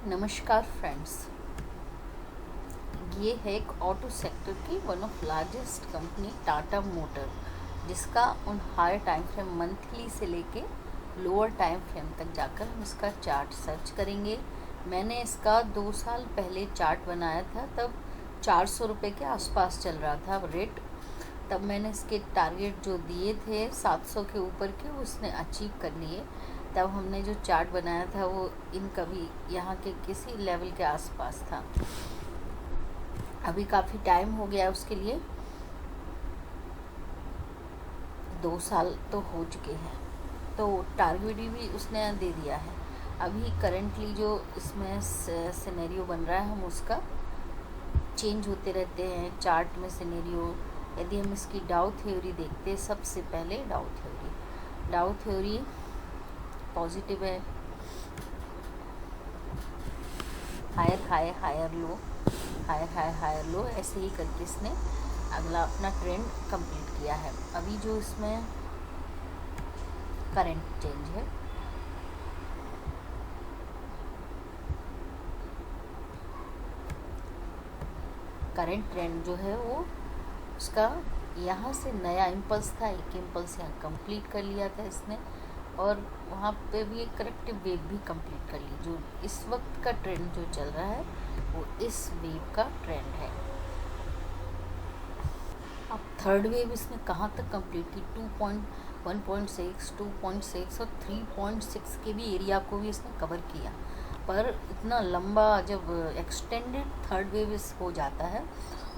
नमस्कार फ्रेंड्स, ये है एक ऑटो सेक्टर की one of largest company Tata motor, जिसका उन हायर टाइम फ्रेम मंथली से लेके लोअर टाइम फ्रेम तक जाकर हम इसका चार्ट सर्च करेंगे। मैंने इसका 2 साल पहले चार्ट बनाया था, तब 400 रुपये के आसपास चल रहा था रेट। तब मैंने इसके टारगेट जो दिए थे 700 के ऊपर के, उसने अचीव कर लिए। तब हमने जो चार्ट बनाया था वो इनका भी यहाँ के किसी लेवल के आसपास था। अभी काफ़ी टाइम हो गया उसके लिए, 2 साल तो हो चुके हैं, तो टारगेट भी उसने दे दिया है। अभी करेंटली जो इसमें सिनेरियो बन रहा है, हम उसका चेंज होते रहते हैं चार्ट में सिनेरियो। यदि हम इसकी डाउ थ्योरी देखते हैं, सबसे पहले डाउ थ्योरी पॉजिटिव है, higher high higher low, higher high higher low, ऐसे ही करके इसने अगला अपना ट्रेंड कंप्लीट किया है। अभी जो इसमें करंट चेंज है, करंट ट्रेंड जो है वो उसका यहाँ से नया इम्पल्स था, एक इम्पल्स यहाँ कंप्लीट कर लिया था इसने, और वहाँ पे भी एक करेक्टिव वेव भी कंप्लीट कर ली। जो इस वक्त का ट्रेंड जो चल रहा है वो इस वेव का ट्रेंड है। अब थर्ड वेव इसने कहाँ तक कंप्लीट की, 1.6, 2.6 और 3.6 के भी एरिया को भी इसने कवर किया। पर इतना लंबा जब एक्सटेंडेड थर्ड वेव इस हो जाता है,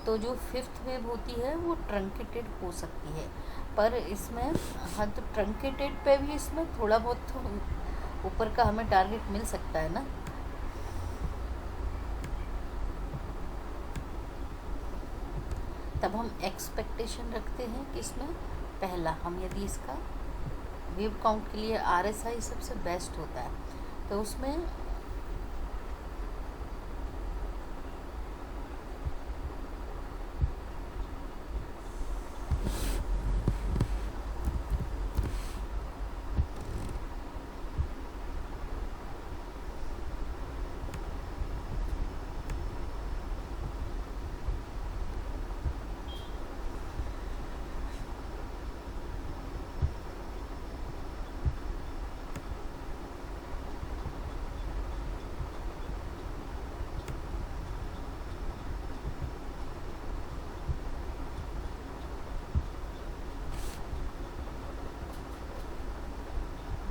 तो जो फिफ्थ वेव होती है वो ट्रंकेटेड हो सकती है। पर इसमें हाँ, तो ट्रंकेटेड पे भी इसमें थोड़ा बहुत तो ऊपर का हमें टारगेट मिल सकता है ना। तब हम एक्सपेक्टेशन रखते हैं कि इसमें पहला हम यदि इसका वेव काउंट के लिए RSI सबसे बेस्ट होता है, तो उसमें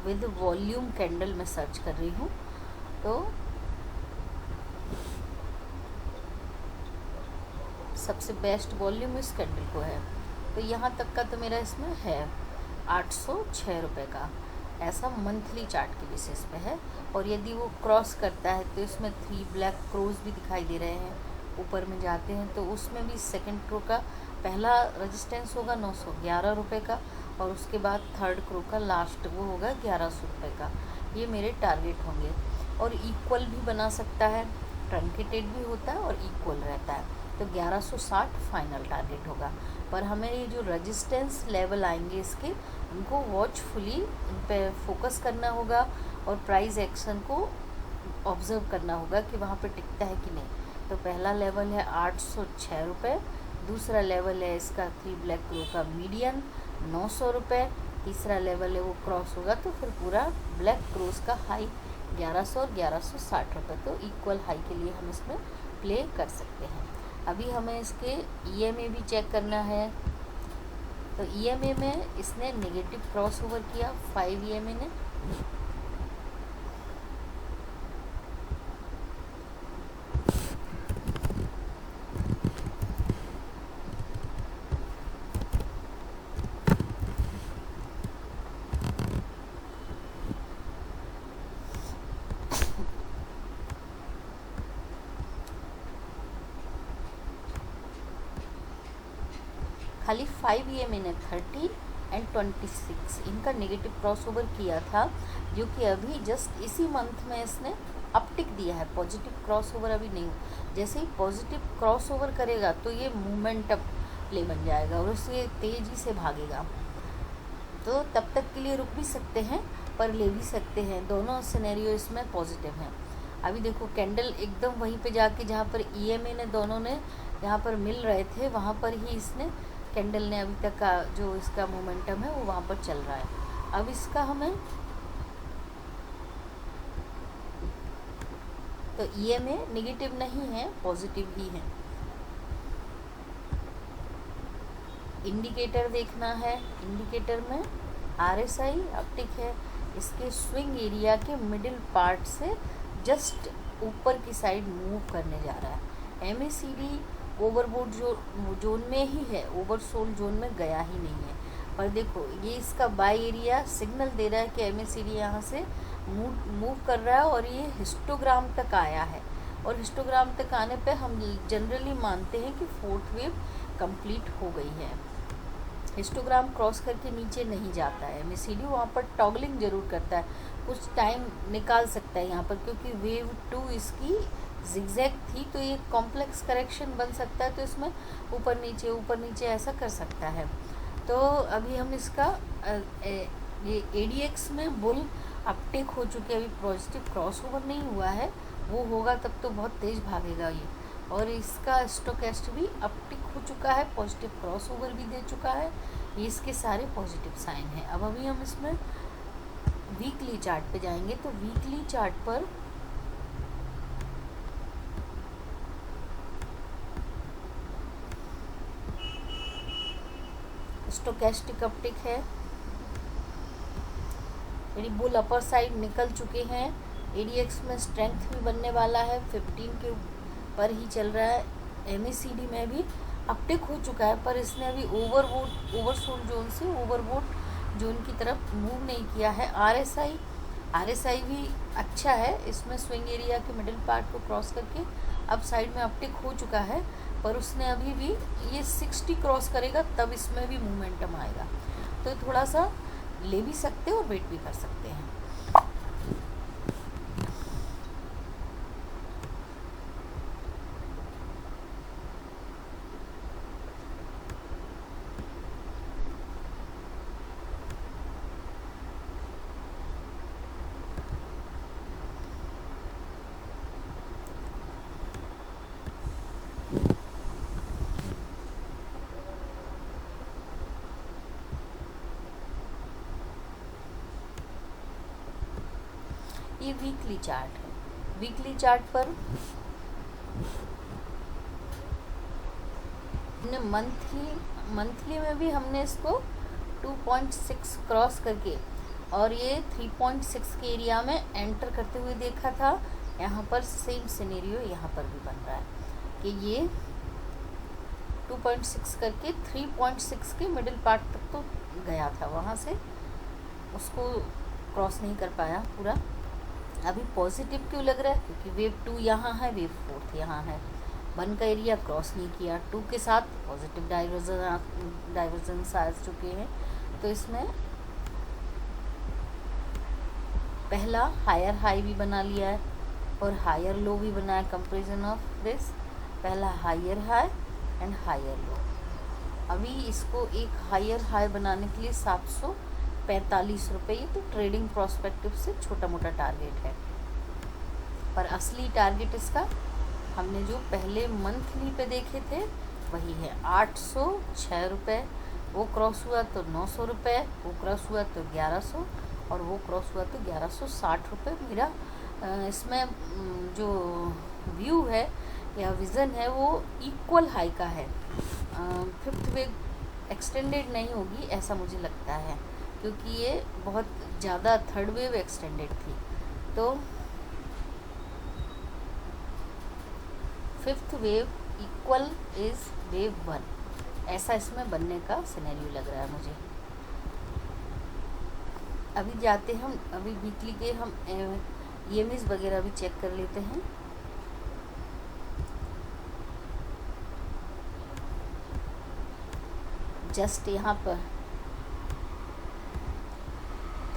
विद वॉल्यूम कैंडल में सर्च कर रही हूँ, तो सबसे बेस्ट वॉल्यूम इस कैंडल को है। तो यहाँ तक का तो मेरा इसमें है 806 रुपये का, ऐसा मंथली चार्ट के बेसिस पे है। और यदि वो क्रॉस करता है तो इसमें 3 ब्लैक क्रोज भी दिखाई दे रहे हैं। ऊपर में जाते हैं तो उसमें भी सेकंड क्रो का पहला रेजिस्टेंस होगा 911 रुपये का, और उसके बाद थर्ड क्रो का लास्ट वो होगा 1100 रुपये का। ये मेरे टारगेट होंगे। और इक्वल भी बना सकता है, ट्रंकेटेड भी होता है और इक्वल रहता है, तो 1160 फाइनल टारगेट होगा। पर हमें ये जो रेजिस्टेंस लेवल आएंगे इसके, उनको वॉचफुली उन पर फोकस करना होगा और प्राइस एक्शन को ऑब्ज़र्व करना होगा कि वहाँ पे टिकता है कि नहीं। तो पहला लेवल है 806 रुपये, दूसरा लेवल है इसका 3 ब्लैक क्रो का मीडियन 900 रुपये, तीसरा लेवल है वो क्रॉस होगा तो फिर पूरा ब्लैक क्रोस का हाई 1100 और 1160 रुपये। तो इक्वल हाई के लिए हम इसमें प्ले कर सकते हैं। अभी हमें इसके EMA भी चेक करना है। तो EMA में इसने नेगेटिव क्रॉस ओवर किया, 5 EMA ने, खाली 5 EMA ने 30 एंड 26 इनका नेगेटिव क्रॉस ओवर किया था, जो कि अभी जस्ट इसी मंथ में इसने अपटिक दिया है। पॉजिटिव क्रॉस ओवर अभी नहीं। जैसे ही पॉजिटिव क्रॉस ओवर करेगा तो ये मोमेंटम प्ले बन जाएगा और उससे तेज़ी से भागेगा। तो तब तक के लिए रुक भी सकते हैं पर ले भी सकते हैं, दोनों सिनेरियो इसमें पॉजिटिव हैं। अभी देखो कैंडल एकदम वहीं पे जाके जहाँ पर EMA ने दोनों ने यहाँ पर मिल रहे थे वहाँ पर ही इसने कैंडल ने अभी तक का जो इसका मोमेंटम है वो वहाँ पर चल रहा है। अब इसका हमें तो EMA नेगेटिव नहीं है, पॉजिटिव ही है। इंडिकेटर देखना है, इंडिकेटर में RSI अपटिक है, इसके स्विंग एरिया के मिडिल पार्ट से जस्ट ऊपर की साइड मूव करने जा रहा है। MACD ओवरबोट जोन में ही है, ओवरसोल्ड जोन में गया ही नहीं है। पर देखो ये इसका बाय एरिया सिग्नल दे रहा है कि MACD यहाँ से मूव कर रहा है और ये हिस्टोग्राम तक आया है। और हिस्टोग्राम तक आने पे हम जनरली मानते हैं कि फोर्थ वेव कंप्लीट हो गई है। हिस्टोग्राम क्रॉस करके नीचे नहीं जाता है। MACD वहाँ पर टॉगलिंग ज़रूर करता है, कुछ टाइम निकाल सकता है यहाँ पर, क्योंकि वेव 2 इसकी जिगजैग थी तो ये कॉम्प्लेक्स करेक्शन बन सकता है, तो इसमें ऊपर नीचे ऐसा कर सकता है। तो अभी हम इसका ये ADX में बुल अपटेक हो चुके, अभी पॉजिटिव क्रॉस ओवर नहीं हुआ है, वो होगा तब तो बहुत तेज़ भागेगा ये। और इसका स्टोकेस्ट भी अपटिक हो चुका है, पॉजिटिव क्रॉस ओवर भी दे चुका है, ये इसके सारे पॉजिटिव साइन हैं। अब अभी हम इसमें वीकली चार्ट पे जाएंगे। तो वीकली चार्ट पर स्टोकेस्टिक अपटिक है, यानी बुल अपर साइड निकल चुके हैं। ADX में स्ट्रेंथ भी बनने वाला है, 15 के पर ही चल रहा है। MACD में भी अपटिक हो चुका है, पर इसने अभी ओवरसोल्ड जोन से ओवरबोट जोन की तरफ मूव नहीं किया है। RSI भी अच्छा है, इसमें स्विंग एरिया के मिडिल पार्ट को क्रॉस करके अब साइड में अपटिक हो चुका है, पर उसने अभी भी ये 60 क्रॉस करेगा तब इसमें भी मोमेंटम आएगा। तो थोड़ा सा ले भी सकते हैं और वेट भी कर सकते हैं। ये वीकली चार्ट है। वीकली चार्ट पर हमने मंथली में भी हमने इसको 2.6 क्रॉस करके और ये 3.6 के एरिया में एंटर करते हुए देखा था। यहाँ पर सेम सिनेरियो यहाँ पर भी बन रहा है कि ये 2.6 करके 3.6 के मिडिल पार्ट तक तो गया था, वहाँ से उसको क्रॉस नहीं कर पाया पूरा। अभी पॉजिटिव क्यों लग रहा है? क्योंकि वेव 2 यहाँ है, वेव 4 यहाँ है, 1 का एरिया क्रॉस नहीं किया, 2 के साथ पॉजिटिव डाइवर्जेंस आ चुके हैं। तो इसमें पहला हायर हाई भी बना लिया है और हायर लो भी बनाया। कंपेरिजन ऑफ दिस, पहला higher high and higher low. अभी इसको एक हायर हाई बनाने के लिए 745 रुपये, ये तो ट्रेडिंग प्रोस्पेक्टिव से छोटा मोटा टारगेट है, पर असली टारगेट इसका हमने जो पहले मंथली पे देखे थे वही है 806 रुपये। वो क्रॉस हुआ तो 900 रुपये, वो क्रॉस हुआ तो 1100 और वो क्रॉस हुआ तो 1160 रुपये। मेरा इसमें जो व्यू है या विज़न है वो इक्वल हाई का है। फिफ्थ वेव एक्सटेंडेड नहीं होगी ऐसा मुझे लगता है, क्योंकि ये बहुत ज़्यादा थर्ड वेव एक्सटेंडेड थी। तो fifth wave equal is wave 1, ऐसा इसमें बनने का सिनेरियो लग रहा है मुझे। अभी जाते हम, अभी वीकली के हम EMAs वगैरह भी चेक कर लेते हैं। जस्ट यहाँ पर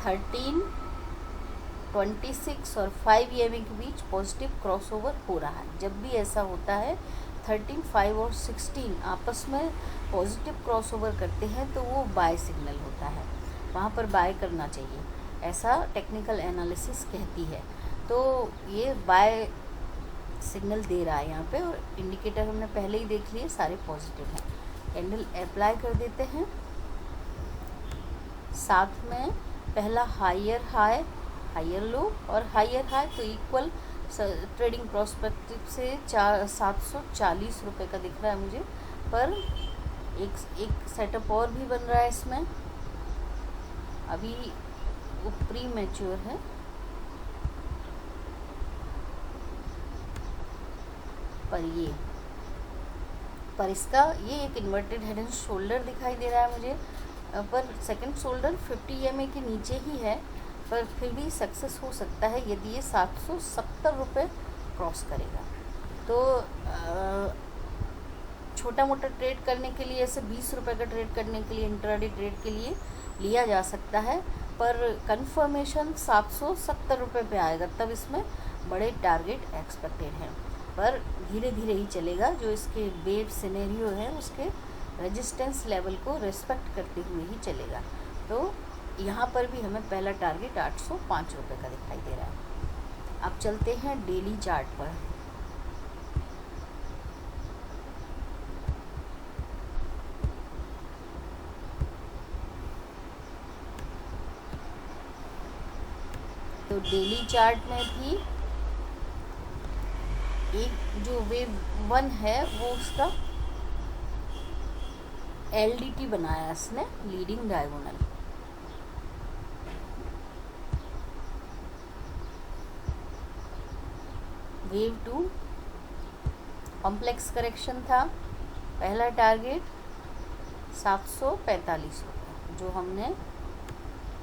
13, 26 और 5 EMA के बीच पॉजिटिव क्रॉसओवर हो रहा है। जब भी ऐसा होता है 13, 5 और 16 आपस में पॉजिटिव क्रॉसओवर करते हैं तो वो बाय सिग्नल होता है, वहाँ पर बाय करना चाहिए, ऐसा टेक्निकल एनालिसिस कहती है। तो ये बाय सिग्नल दे रहा है यहाँ पे, और इंडिकेटर हमने पहले ही देख लिए सारे पॉजिटिव हैं। कैंडल अप्लाई कर देते हैं। साथ में पहला हायर हाई, हायर लो और हायर हाई, तो इक्वल ट्रेडिंग प्रोस्पेक्टिव से 740 रुपये का दिख रहा है मुझे। पर एक सेटअप और भी बन रहा है इसमें, अभी वो प्री मैच्योर है। पर इसका ये एक इन्वर्टेड हेड एंड शोल्डर दिखाई दे रहा है मुझे, पर सेकंड शोल्डर 50 EMA के नीचे ही है, पर फिर भी सक्सेस हो सकता है यदि ये 770 रुपये क्रॉस करेगा। तो छोटा मोटा ट्रेड करने के लिए, ऐसे 20 रुपये का ट्रेड करने के लिए, इंट्राडे ट्रेड के लिए लिया जा सकता है, पर कंफर्मेशन 770 रुपये पे आएगा, तब इसमें बड़े टारगेट एक्सपेक्टेड हैं। पर धीरे धीरे ही चलेगा, जो इसके वेव सिनेरियो है उसके रेजिस्टेंस लेवल को रिस्पेक्ट करते हुए ही चलेगा। तो यहाँ पर भी हमें पहला टारगेट 805 रुपये का दिखाई दे रहा है। अब चलते हैं डेली चार्ट पर। तो डेली चार्ट में भी एक जो वेव 1 है वो उसका LDT बनाया इसने, leading diagonal. Wave 2 complex correction था, पहला टारगेट 745 रुपये, जो हमने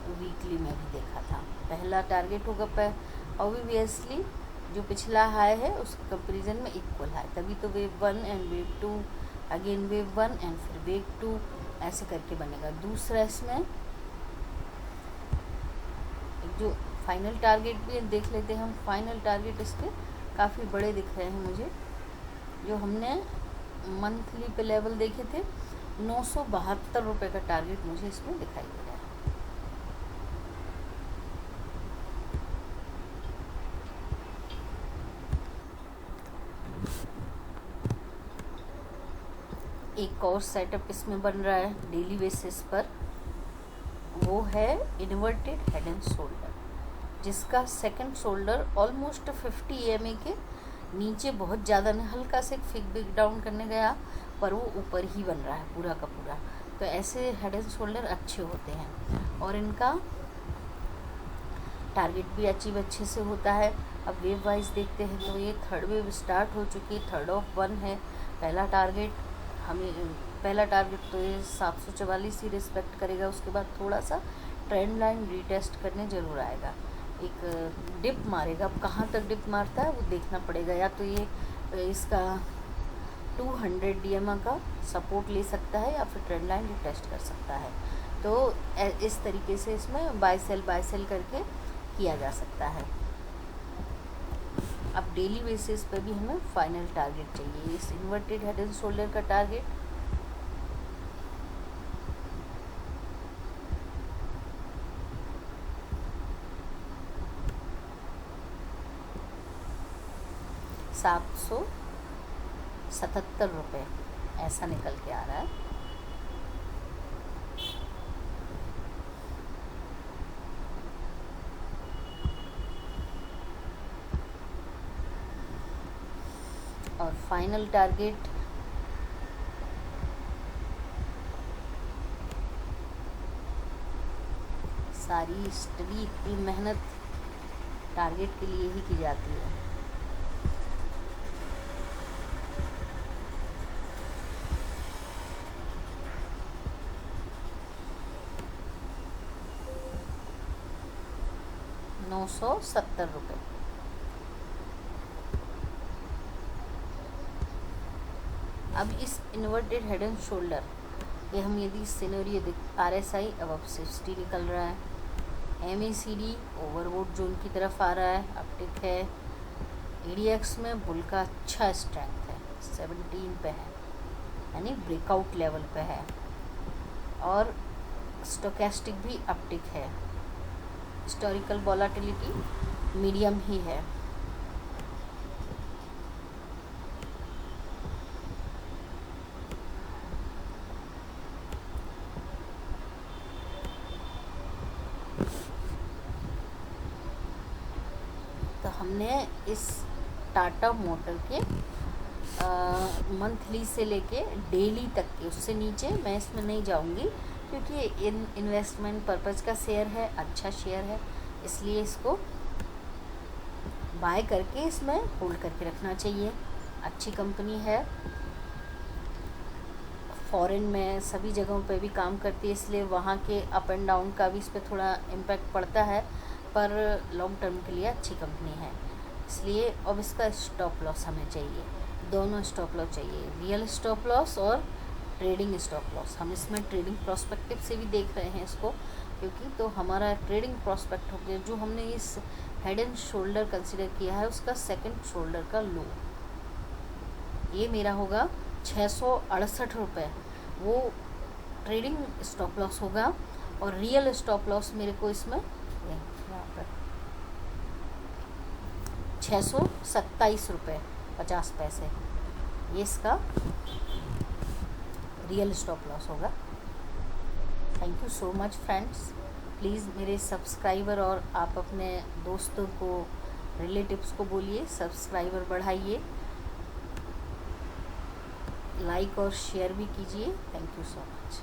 वीकली में भी देखा था। पहला टारगेट होगा ऑब्वियसली जो पिछला हाई है उसके कंपेरिजन में इक्वल हाई, तभी तो wave 1 and wave 2, again wave 1 and फिर वेव 2, ऐसे करके बनेगा। दूसरा इसमें जो फाइनल टारगेट भी देख लेते हैं हम। फाइनल टारगेट इसके काफ़ी बड़े दिख रहे हैं मुझे, जो हमने मंथली पे लेवल देखे थे 972 रुपये का टारगेट मुझे इसमें दिखाई दे रहा है। एक और सेटअप इसमें बन रहा है डेली बेसिस पर, वो है इन्वर्टेड हेड एंड शोल्डर, जिसका सेकंड शोल्डर ऑलमोस्ट 50 EMA के नीचे बहुत ज़्यादा नहीं, हल्का से बिग डाउन करने गया, पर वो ऊपर ही बन रहा है पूरा का पूरा। तो ऐसे हेड एंड शोल्डर अच्छे होते हैं और इनका टारगेट भी अचीव अच्छे से होता है। अब वेव वाइज देखते हैं तो ये थर्ड वेव स्टार्ट हो चुकी है, 3rd of 1 है। पहला टारगेट तो ये 744 ही रिस्पेक्ट करेगा, उसके बाद थोड़ा सा ट्रेंड लाइन रीटेस्ट करने ज़रूर आएगा, एक डिप मारेगा। अब कहाँ तक डिप मारता है वो देखना पड़ेगा, या तो ये इसका 200 EMA का सपोर्ट ले सकता है या फिर ट्रेंड लाइन रीटेस्ट कर सकता है। तो इस तरीके से इसमें बाय सेल करके किया जा सकता है। अब डेली बेसिस पर भी हमें फाइनल टारगेट चाहिए। इस इन्वर्टेड हेड एंड शोल्डर का टारगेट 777 रुपये ऐसा निकल के आ रहा है। और फाइनल टारगेट सारी स्टडी, इतनी मेहनत टारगेट के लिए ही की जाती है। ₹970। अब इस इन्वर्टेड हेड एंड शोल्डर ये हम यदि सिनेरियो RSI अब 60 निकल रहा है, MACD ओवरबोट जोन की तरफ आ रहा है, अपटिक है। ADX में बुल का अच्छा स्ट्रेंथ है, 17 पे है, यानी ब्रेकआउट लेवल पे है। और स्टोकेस्टिक भी अपटिक है। हिस्टोरिकल वॉलेटिलिटी मीडियम ही है। तो हमने इस टाटा मोटर के मंथली से लेके डेली तक के, उससे नीचे मैं इसमें नहीं जाऊंगी क्योंकि इन्वेस्टमेंट पर्पज़ का शेयर है, अच्छा शेयर है, इसलिए इसको बाय करके इसमें होल्ड करके रखना चाहिए। अच्छी कंपनी है, फॉरेन में सभी जगहों पे भी काम करती है, इसलिए वहाँ के अप एंड डाउन का भी इस पर थोड़ा इम्पैक्ट पड़ता है, पर लॉन्ग टर्म के लिए अच्छी कंपनी है। इसलिए अब इसका स्टॉप लॉस हमें चाहिए, दोनों स्टॉप लॉस चाहिए, रियल स्टॉप लॉस और ट्रेडिंग स्टॉप लॉस। हम इसमें ट्रेडिंग प्रोस्पेक्टिव से भी देख रहे हैं इसको, क्योंकि तो हमारा ट्रेडिंग प्रोस्पेक्ट हो गया, जो हमने इस हेड एंड शोल्डर कंसिडर किया है उसका सेकंड शोल्डर का लो, ये मेरा होगा 668 रुपये, वो ट्रेडिंग स्टॉप लॉस होगा। और रियल स्टॉप लॉस मेरे को इसमें यहाँ पर 627 रुपये 50 पैसे, ये इसका रियल स्टॉप लॉस होगा। Thank you so much friends. Please मेरे सब्सक्राइबर और आप अपने दोस्तों को, रिलेटिव्स को बोलिए सब्सक्राइबर बढ़ाइए, लाइक और शेयर भी कीजिए। Thank you so much.